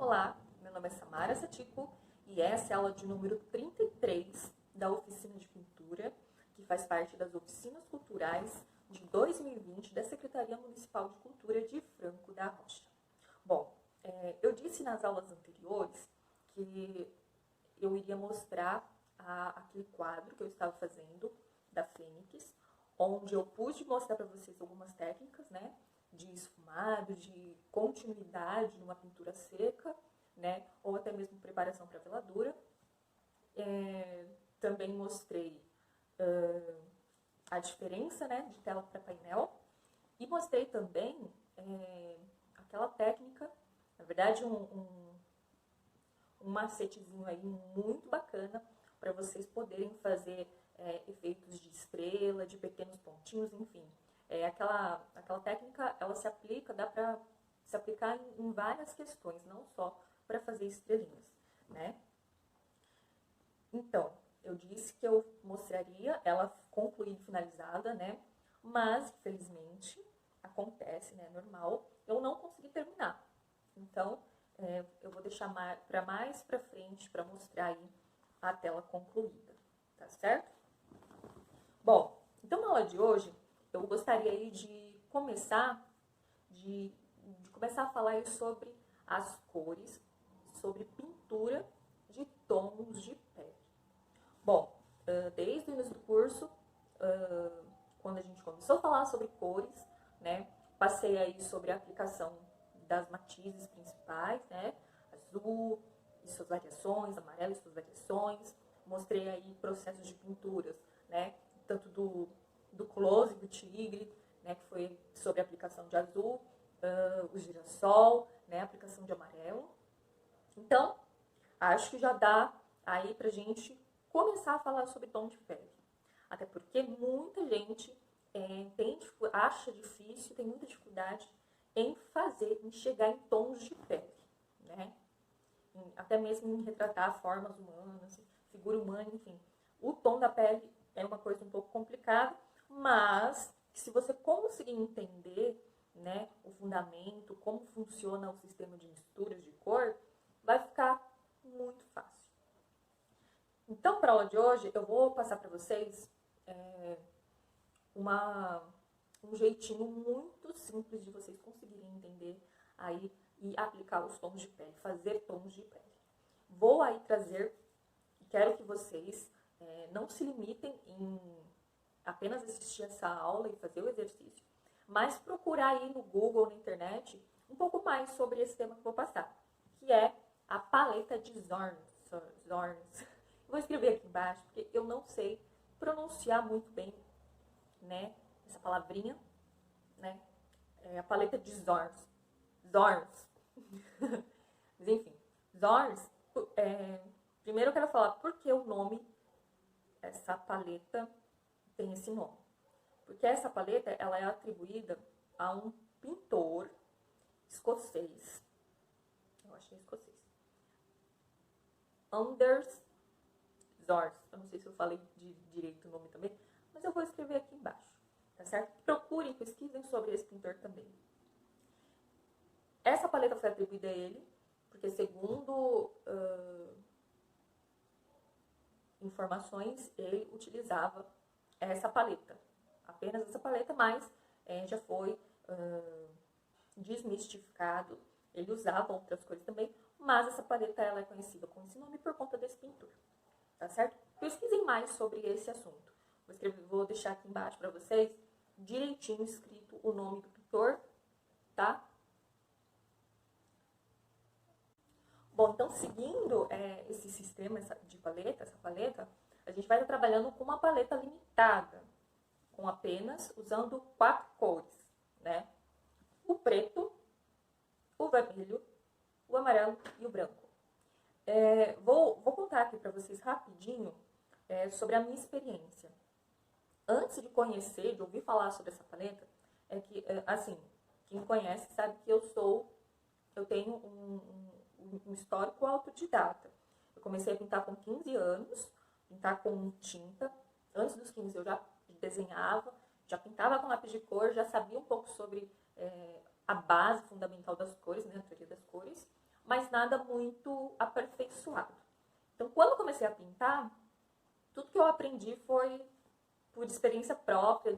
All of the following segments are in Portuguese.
Olá, meu nome é Samara Satico e essa é a aula de número 33 da oficina de pintura, que faz parte das oficinas culturais de 2020 da Secretaria Municipal de Cultura de Franco da Rocha. Bom, eu disse nas aulas anteriores que eu iria mostrar aquele quadro que eu estava fazendo da Fênix, onde eu pude mostrar para vocês algumas técnicas, né, de esfumado, de continuidade numa pintura seca, né, ou até mesmo preparação para veladura. Também mostrei a diferença, né, de tela para painel e mostrei também aquela técnica, na verdade um macetezinho aí muito bacana para vocês poderem fazer efeitos de estrela, de pequenos pontinhos, enfim. Aquela técnica, ela se aplica, dá para se aplicar em várias questões, não só para fazer estrelinhas, né? Então, eu disse que eu mostraria ela concluída e finalizada, né? Mas, infelizmente, acontece, né? Normal, eu não consegui terminar. Então, eu vou deixar para mais para frente para mostrar aí a tela concluída, tá certo? Bom, então na aula de hoje, eu gostaria aí de começar a falar aí sobre as cores, sobre pintura de tons de pele. Bom, desde o início do curso, quando a gente começou a falar sobre cores, né, passei aí sobre a aplicação das matizes principais, né, azul e suas variações, amarelo e suas variações, mostrei aí processos de pinturas, né, tanto do close, do tigre, né, que foi sobre a aplicação de azul, o girassol, né, a aplicação de amarelo. Então, acho que já dá aí pra gente começar a falar sobre tom de pele. Até porque muita gente acha difícil, tem muita dificuldade em chegar em tons de pele, né? Até mesmo em retratar formas humanas, figura humana, enfim. O tom da pele é uma coisa um pouco complicada, mas se você conseguir entender, né, o fundamento, como funciona o sistema de misturas de cor, vai ficar muito fácil. Então, para a aula de hoje, eu vou passar para vocês um jeitinho muito simples de vocês conseguirem entender aí e aplicar os tons de pele, fazer tons de pele. Vou aí trazer, quero que vocês não se limitem em apenas assistir essa aula e fazer o exercício, mas procurar aí no Google, na internet, um pouco mais sobre esse tema que eu vou passar, que é a paleta de Zorns. Vou escrever aqui embaixo, porque eu não sei pronunciar muito bem, né, essa palavrinha, né, a paleta de Zorns. Mas enfim, Zorns, primeiro eu quero falar por que o nome, essa paleta tem esse nome. Porque essa paleta, ela é atribuída a um pintor escocês, eu acho que é escocês, Anders Zorns. Eu não sei se eu falei direito o nome também, mas eu vou escrever aqui embaixo, tá certo? Procurem, pesquisem sobre esse pintor também. Essa paleta foi atribuída a ele, porque segundo informações, ele utilizava essa paleta, apenas essa paleta, mas já foi desmistificado, ele usava outras cores também, mas essa paleta ela é conhecida com esse nome por conta desse pintor, tá certo? Pesquisem mais sobre esse assunto. Vou deixar aqui embaixo para vocês, direitinho escrito o nome do pintor, tá? Bom, então seguindo esse sistema de paleta, essa paleta, a gente vai estar trabalhando com uma paleta limitada, com apenas usando 4 cores, né? O preto, o vermelho, o amarelo e o branco. Vou contar aqui para vocês rapidinho sobre a minha experiência. Antes de conhecer, de ouvir falar sobre essa paleta, assim, quem me conhece sabe que eu tenho um histórico autodidata. Eu comecei a pintar com 15 anos, pintar com tinta. Antes dos 15 eu já desenhava, já pintava com lápis de cor, já sabia um pouco sobre a base fundamental das cores, né, a teoria das cores. mas nada muito aperfeiçoado. Então, quando eu comecei a pintar, tudo que eu aprendi foi por experiência própria,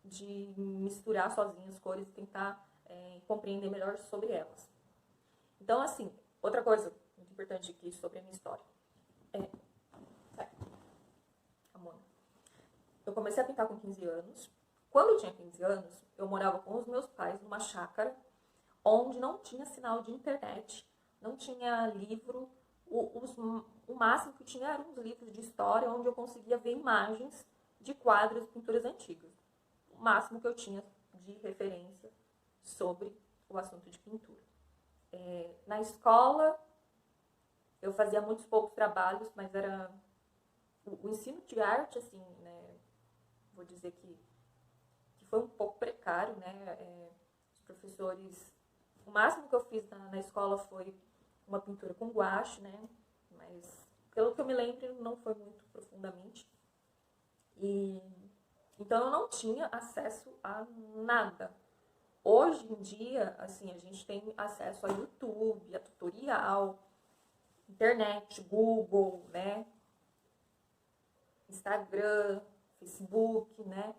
de misturar sozinha as cores e tentar compreender melhor sobre elas. Então, assim, outra coisa muito importante aqui sobre a minha história. Eu comecei a pintar com 15 anos. Quando eu tinha 15 anos, eu morava com os meus pais numa chácara, onde não tinha sinal de internet, não tinha livro. O máximo que tinha eram uns livros de história, onde eu conseguia ver imagens de quadros e pinturas antigas. O máximo que eu tinha de referência sobre o assunto de pintura. Na escola, eu fazia muitos poucos trabalhos, mas era o ensino de arte, assim, né? Vou dizer que foi um pouco precário, né? Os professores, o máximo que eu fiz na escola foi uma pintura com guache, né? Mas, pelo que eu me lembro, não foi muito profundamente. Então, eu não tinha acesso a nada. Hoje em dia, assim, a gente tem acesso a YouTube, a tutorial, internet, Google, né? Instagram, Facebook, né?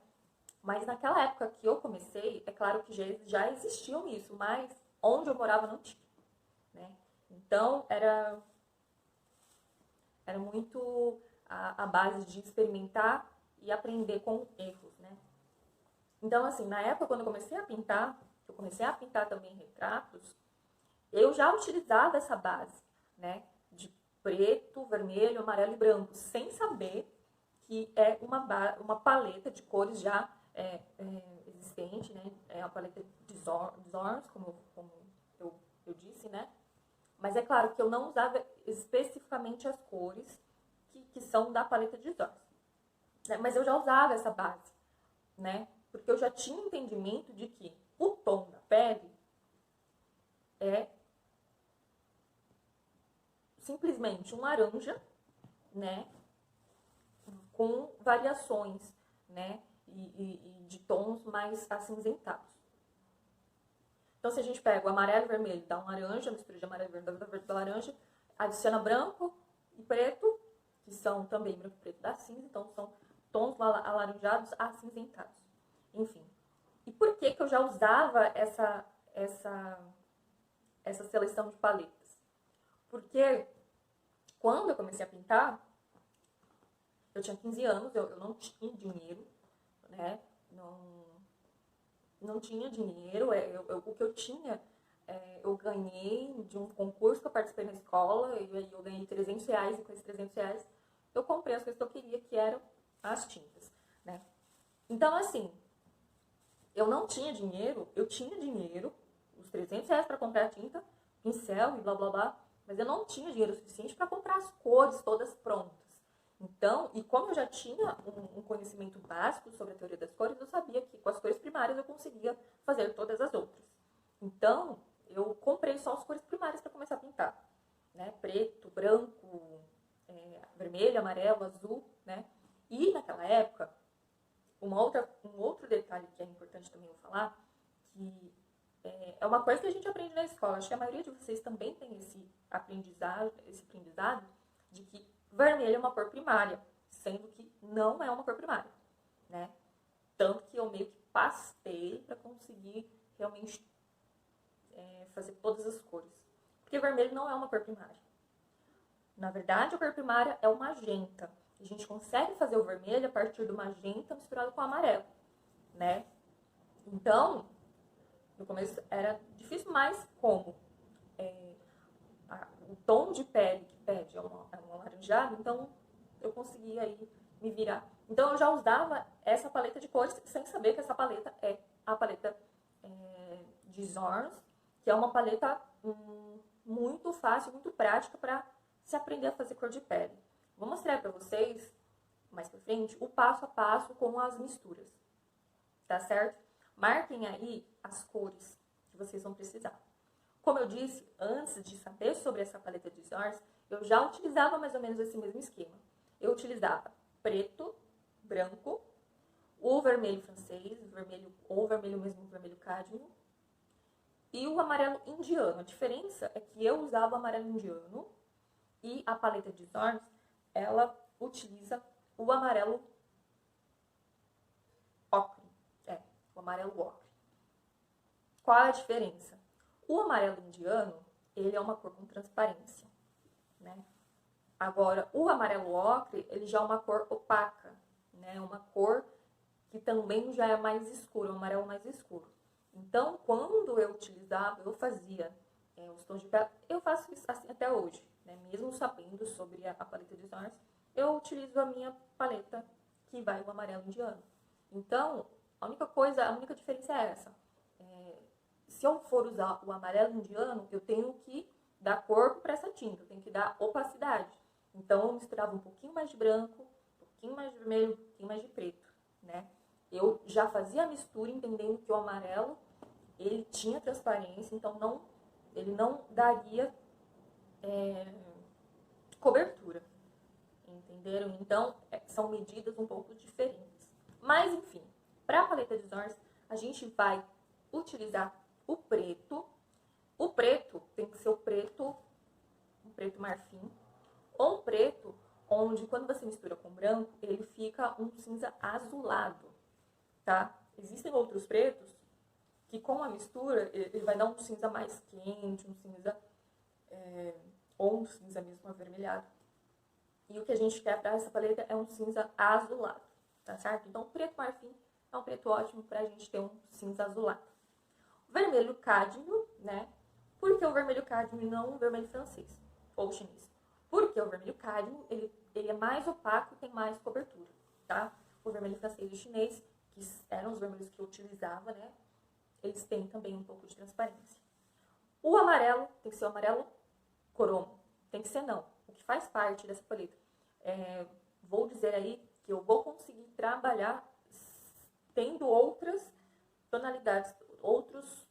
Mas naquela época que eu comecei, é claro que já existiam isso, mas onde eu morava não tinha, né? Então, era muito a base de experimentar e aprender com erros, né? Então, assim, na época, quando eu comecei a pintar também retratos, eu já utilizava essa base, né? De preto, vermelho, amarelo e branco, sem saber que é uma paleta de cores já existente, né? É a paleta de Zorns, como eu disse, né? Mas é claro que eu não usava especificamente as cores que são da paleta de Zorns. Né? Mas eu já usava essa base, né? Porque eu já tinha entendimento de que o tom da pele é simplesmente um laranja, né? Com variações, né? E de tons mais acinzentados. Então, se a gente pega o amarelo e vermelho, dá um laranja, mistura de amarelo e vermelho, dá verde, dá laranja, adiciona branco e preto, que são também branco e preto da cinza, então são tons alaranjados acinzentados. Enfim. E por que eu já usava essa seleção de paletas? Porque quando eu comecei a pintar, eu tinha 15 anos, eu não tinha dinheiro, né? Não tinha dinheiro, o que eu tinha, eu ganhei de um concurso que eu participei na escola, e aí eu ganhei R$300, e com esses R$300 eu comprei as coisas que eu queria, que eram as tintas, né? Então, assim, eu não tinha dinheiro, eu tinha dinheiro, os R$300 para comprar tinta, pincel e blá blá blá, mas eu não tinha dinheiro suficiente para comprar as cores todas prontas. Então, e como eu já tinha um conhecimento básico sobre a teoria das cores, eu sabia que com as cores primárias eu conseguia fazer todas as outras. Então, eu comprei só as cores primárias para começar a pintar, né? Preto, branco, vermelho, amarelo, azul, né? E naquela época, um outro detalhe que é importante também eu falar, que é uma coisa que a gente aprende na escola, acho que a maioria de vocês também tem esse aprendizado de que vermelho é uma cor primária, sendo que não é uma cor primária, né? Tanto que eu meio que pastei para conseguir realmente fazer todas as cores. Porque vermelho não é uma cor primária. Na verdade, a cor primária é o magenta. A gente consegue fazer o vermelho a partir do magenta misturado com o amarelo, né? Então, no começo era difícil, mas como o tom de pele que pede é um alaranjado, então eu conseguia aí me virar. Então eu já usava essa paleta de cores sem saber que essa paleta é a paleta de Zorns, que é uma paleta muito fácil, muito prática para se aprender a fazer cor de pele. Vou mostrar para vocês, mais pra frente, o passo a passo com as misturas, tá certo? Marquem aí as cores que vocês vão precisar. Como eu disse, antes de saber sobre essa paleta de Zorns, eu já utilizava mais ou menos esse mesmo esquema. Eu utilizava preto, branco, o vermelho francês, vermelho ou vermelho mesmo, vermelho cádmio, e o amarelo indiano. A diferença é que eu usava o amarelo indiano e a paleta de Zorns, ela utiliza o amarelo ocre. O amarelo ocre. Qual é a diferença? O amarelo indiano, ele é uma cor com transparência, né? Agora, o amarelo ocre, ele já é uma cor opaca, né? Uma cor que também já é mais escuro, um amarelo mais escuro. Então, quando eu utilizava, eu fazia os tons de pele, eu faço isso assim até hoje, né? Mesmo sabendo sobre a paleta de Zorns, eu utilizo a minha paleta que vai o amarelo indiano. Então, a única diferença é essa. Se eu for usar o amarelo indiano, eu tenho que dar corpo para essa tinta, eu tenho que dar opacidade. Então, eu misturava um pouquinho mais de branco, um pouquinho mais de vermelho, um pouquinho mais de preto, né? Eu já fazia a mistura entendendo que o amarelo, ele tinha transparência, então ele não daria cobertura, entenderam? Então, são medidas um pouco diferentes. Mas, enfim, para a paleta de Zorns, a gente vai utilizar o preto. O preto tem que ser um preto marfim, ou um preto onde, quando você mistura com branco, ele fica um cinza azulado, tá? Existem outros pretos que, com a mistura, ele vai dar um cinza mais quente, um cinza, ou um cinza mesmo avermelhado. E o que a gente quer para essa paleta é um cinza azulado, tá certo? Então, o preto marfim é um preto ótimo para a gente ter um cinza azulado. O vermelho cádmio, né? Por que o vermelho cádmio e não o vermelho francês ou chinês? Porque o vermelho cádmio, ele é mais opaco e tem mais cobertura, tá? O vermelho francês e o chinês, que eram os vermelhos que eu utilizava, né? Eles têm também um pouco de transparência. O amarelo tem que ser o amarelo cromo. Tem que ser não. O que faz parte dessa paleta. Vou dizer aí que eu vou conseguir trabalhar tendo outras tonalidades, outros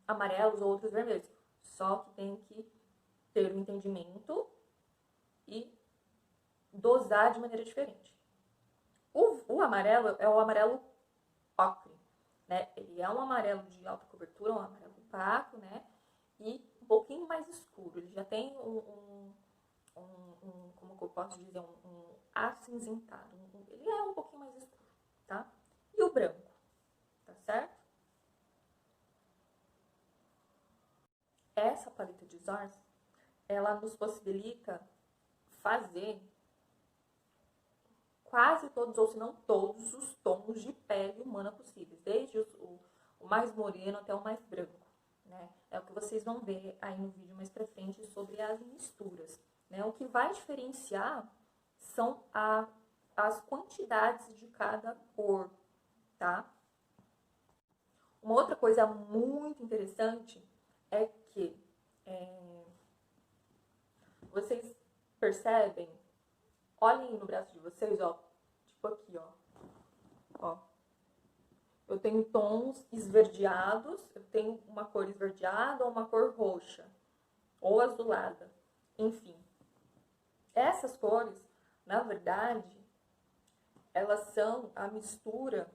amarelos ou outros vermelhos. Só que tem que ter um entendimento e dosar de maneira diferente. O amarelo é o amarelo ocre, né? Ele é um amarelo de alta cobertura, um amarelo opaco, né? E um pouquinho mais escuro. Ele já tem como eu posso dizer, um acinzentado. Ele é um pouquinho mais escuro, tá? E o branco, tá certo? Essa paleta de Zorns, ela nos possibilita fazer quase todos, ou se não todos, os tons de pele humana possíveis, desde o mais moreno até o mais branco, né? É o que vocês vão ver aí no vídeo mais pra frente sobre as misturas, né? O que vai diferenciar são as quantidades de cada cor, tá? Uma outra coisa muito interessante é que vocês percebem, olhem no braço de vocês, ó, tipo aqui, ó. Eu tenho tons esverdeados, eu tenho uma cor esverdeada ou uma cor roxa, ou azulada, enfim. Essas cores, na verdade, elas são a mistura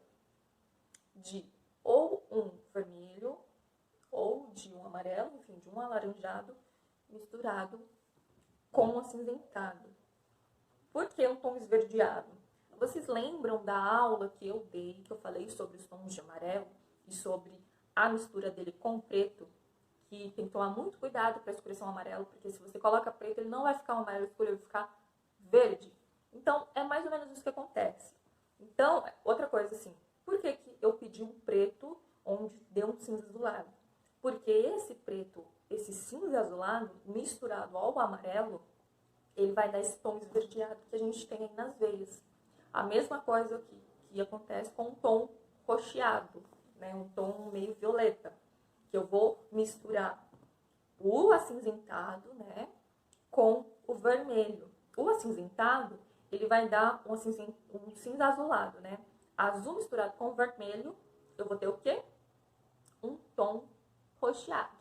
de ou um vermelho, ou de um amarelo, enfim, de um alaranjado, misturado com um acinzentado. Por que um tom esverdeado? Vocês lembram da aula que eu dei, que eu falei sobre os tons de amarelo e sobre a mistura dele com preto? Que tem que tomar muito cuidado para escurecer um amarelo, porque se você coloca preto, ele não vai ficar um amarelo escuro, ele vai ficar verde. Então, é mais ou menos isso que acontece. Então, outra coisa assim, por que eu pedi um preto onde deu um cinza azulado? Porque esse preto, esse cinza azulado, misturado ao amarelo, ele vai dar esse tom esverdeado que a gente tem aí nas veias. A mesma coisa que acontece com um tom roxeado, né? Um tom meio violeta, que eu vou misturar o acinzentado, né, com o vermelho. O acinzentado, ele vai dar um cinza azulado, né? Azul misturado com vermelho, eu vou ter o quê? Um tom roxeado.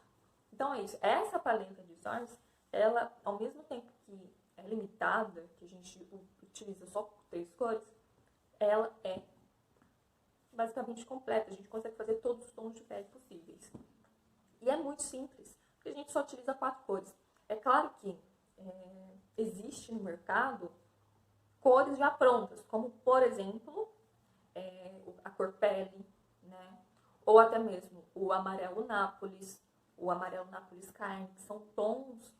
Então é isso. Essa paleta de Zorns, ela, ao mesmo tempo que é limitada, que a gente utiliza só 3 cores, ela é basicamente completa. A gente consegue fazer todos os tons de pele possíveis. E é muito simples, porque a gente só utiliza 4 cores. É claro que existe no mercado cores já prontas, como, por exemplo, a cor pele, né? Ou até mesmo o amarelo nápoles, o amarelo nápoles carne, que são tons,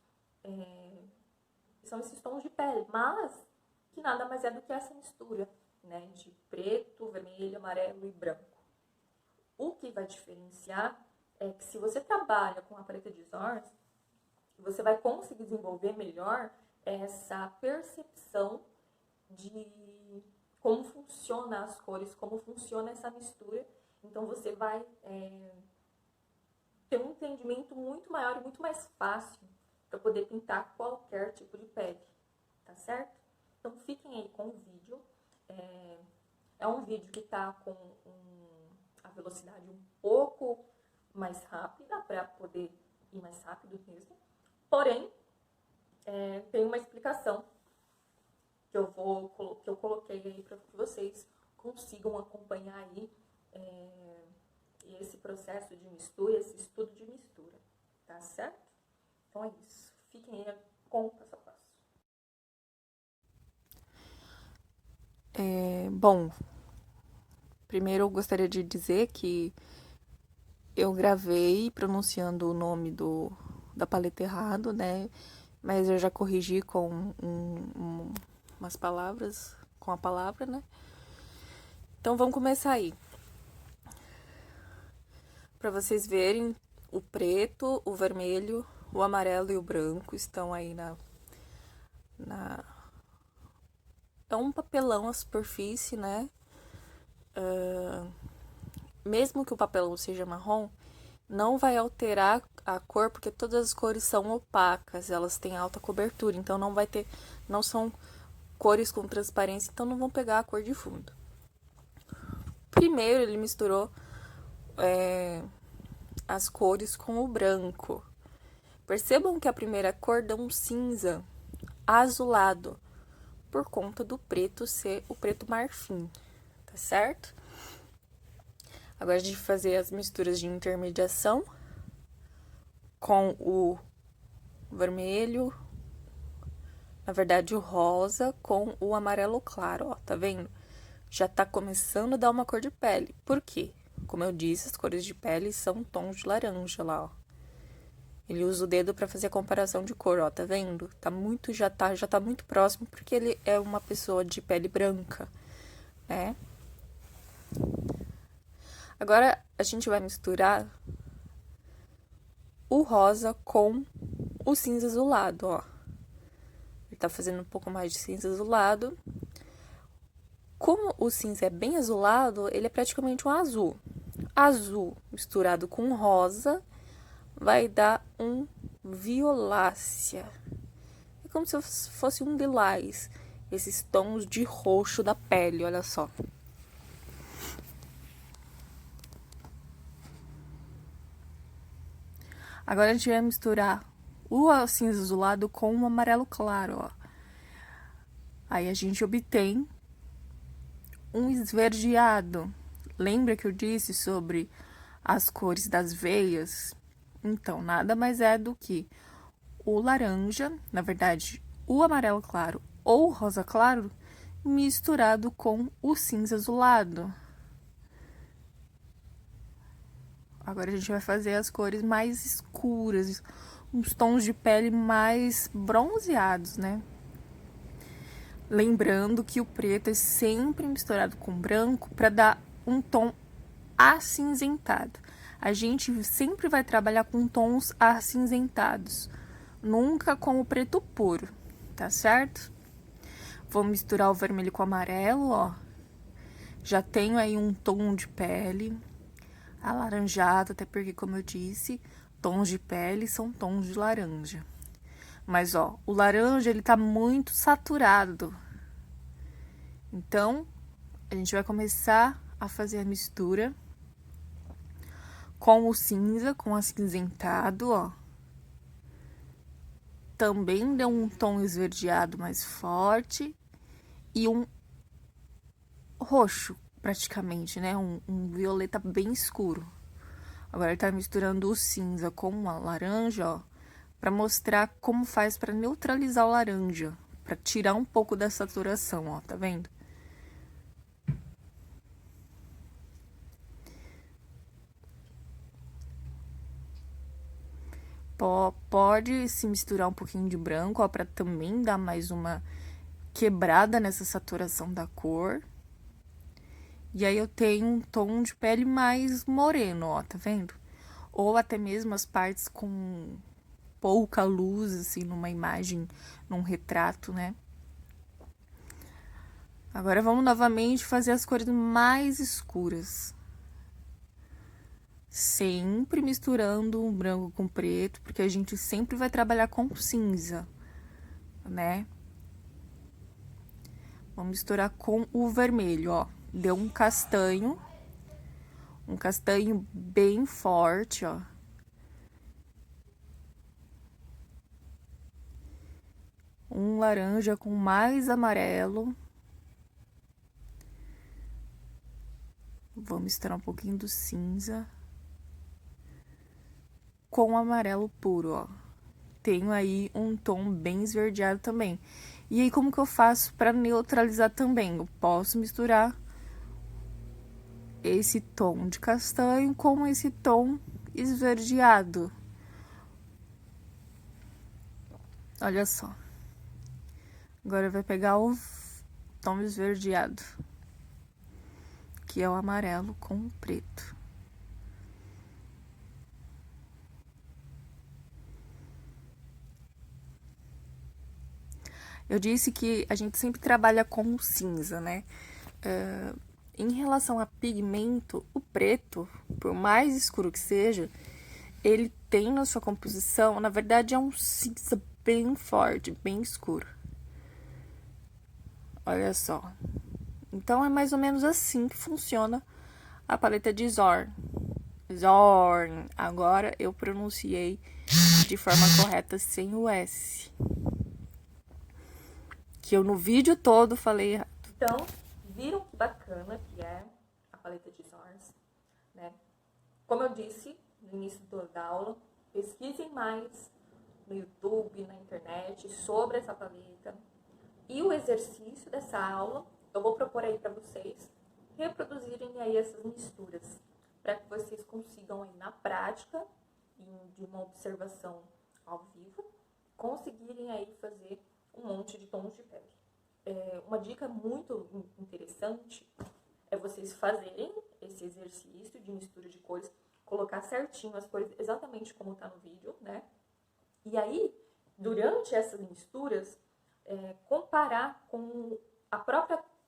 são esses tons de pele, mas que nada mais é do que essa mistura, né? De preto, vermelho, amarelo e branco. O que vai diferenciar é que se você trabalha com a paleta de Zorns, você vai conseguir desenvolver melhor essa percepção de como funciona as cores, como funciona essa mistura. Então você vai ter um entendimento muito maior e muito mais fácil para poder pintar qualquer tipo de pele, tá certo? Então fiquem aí com o vídeo. É um vídeo que tá com a velocidade um pouco mais rápida, para poder ir mais rápido mesmo. Porém, tem uma explicação que eu coloquei aí para que vocês consigam acompanhar aí esse processo de mistura, esse estudo de mistura, tá certo? Então é isso. Fiquem aí com o passo a passo. Bom, primeiro eu gostaria de dizer que eu gravei pronunciando o nome da paleta errado, né? Mas eu já corrigi com umas palavras, com a palavra, né? Então vamos começar aí. Para vocês verem, o preto, o vermelho, o amarelo e o branco estão aí é um papelão a superfície, né? Mesmo que o papelão seja marrom, não vai alterar a cor, porque todas as cores são opacas, elas têm alta cobertura, então não são cores com transparência, então não vão pegar a cor de fundo. Primeiro ele misturou as cores com o branco. Percebam que a primeira cor dá um cinza azulado, por conta do preto ser o preto marfim, tá certo? Agora a gente vai fazer as misturas de intermediação com o vermelho, na verdade o rosa com o amarelo claro, ó, tá vendo? Já tá começando a dar uma cor de pele. Por quê? Como eu disse, as cores de pele são tons de laranja lá, ó. Ele usa o dedo para fazer a comparação de cor, ó, tá vendo? Já tá muito próximo, porque ele é uma pessoa de pele branca, né? Agora a gente vai misturar o rosa com o cinza azulado, ó. Ele tá fazendo um pouco mais de cinza azulado. Como o cinza é bem azulado, ele é praticamente um azul. Azul misturado com rosa vai dar um violácea. É como se fosse um lilás. Esses tons de roxo da pele, olha só. Agora a gente vai misturar o cinza azulado com o amarelo claro, ó. Aí a gente obtém um esverdeado. Lembra que eu disse sobre as cores das veias? Então, nada mais é do que o laranja, na verdade, o amarelo claro ou rosa claro, misturado com o cinza azulado. Agora a gente vai fazer as cores mais escuras, uns tons de pele mais bronzeados, né? Lembrando que o preto é sempre misturado com branco para dar um tom acinzentado. A gente sempre vai trabalhar com tons acinzentados, nunca com o preto puro, tá certo? Vou misturar o vermelho com o amarelo, ó. Já tenho aí um tom de pele alaranjado, até porque, como eu disse, tons de pele são tons de laranja. Mas, ó, o laranja, ele tá muito saturado. Então, a gente vai começar a fazer a mistura com o cinza, com acinzentado, ó. Também deu um tom esverdeado mais forte e um roxo, praticamente, né? Um violeta bem escuro. Agora ele tá misturando o cinza com a laranja, ó, pra mostrar como faz pra neutralizar o laranja, pra tirar um pouco da saturação, ó, tá vendo? Pode se misturar um pouquinho de branco, ó, pra também dar mais uma quebrada nessa saturação da cor. E aí eu tenho um tom de pele mais moreno, ó, tá vendo? Ou até mesmo as partes com pouca luz, assim, numa imagem, num retrato, né? Agora vamos novamente fazer as cores mais escuras. Sempre misturando um branco com preto, porque a gente sempre vai trabalhar com cinza, né? Vamos misturar com o vermelho, ó. Deu um castanho bem forte, ó. Um laranja com mais amarelo. Vou misturar um pouquinho do cinza com amarelo puro, ó. Tenho aí um tom bem esverdeado também. E aí, como que eu faço para neutralizar também? Eu posso misturar esse tom de castanho com esse tom esverdeado. Olha só. Agora vai pegar o tom esverdeado, que é o amarelo com o preto. Eu disse que a gente sempre trabalha com o cinza, né? Em relação a pigmento, o preto, por mais escuro que seja, ele tem na sua composição, na verdade é um cinza bem forte, bem escuro. Olha só. Então é mais ou menos assim que funciona a paleta de Zorn. Zorn. Agora eu pronunciei de forma correta sem o S. Que eu no vídeo todo falei errado. Então, viram que bacana que é a paleta de Zorn, né? Como eu disse no início da aula, pesquisem mais no YouTube, na internet, sobre essa paleta. E o exercício dessa aula, eu vou propor aí para vocês reproduzirem aí essas misturas, para que vocês consigam aí na prática, de uma observação ao vivo, conseguirem aí fazer um monte de tons de pele. Uma dica muito interessante é vocês fazerem esse exercício de mistura de cores, colocar certinho as cores exatamente como está no vídeo, né? E aí, durante essas misturas, comparar com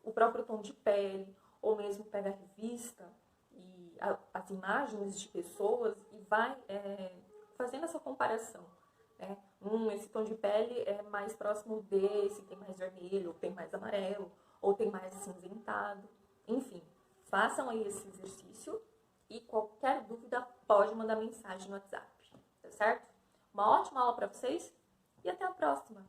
o próprio tom de pele, ou mesmo pega a revista e as imagens de pessoas e vai fazendo essa comparação. Né? Esse tom de pele é mais próximo desse, tem mais vermelho, ou tem mais amarelo, ou tem mais acinzentado. Enfim, façam aí esse exercício e qualquer dúvida pode mandar mensagem no WhatsApp, tá certo? Uma ótima aula para vocês e até a próxima!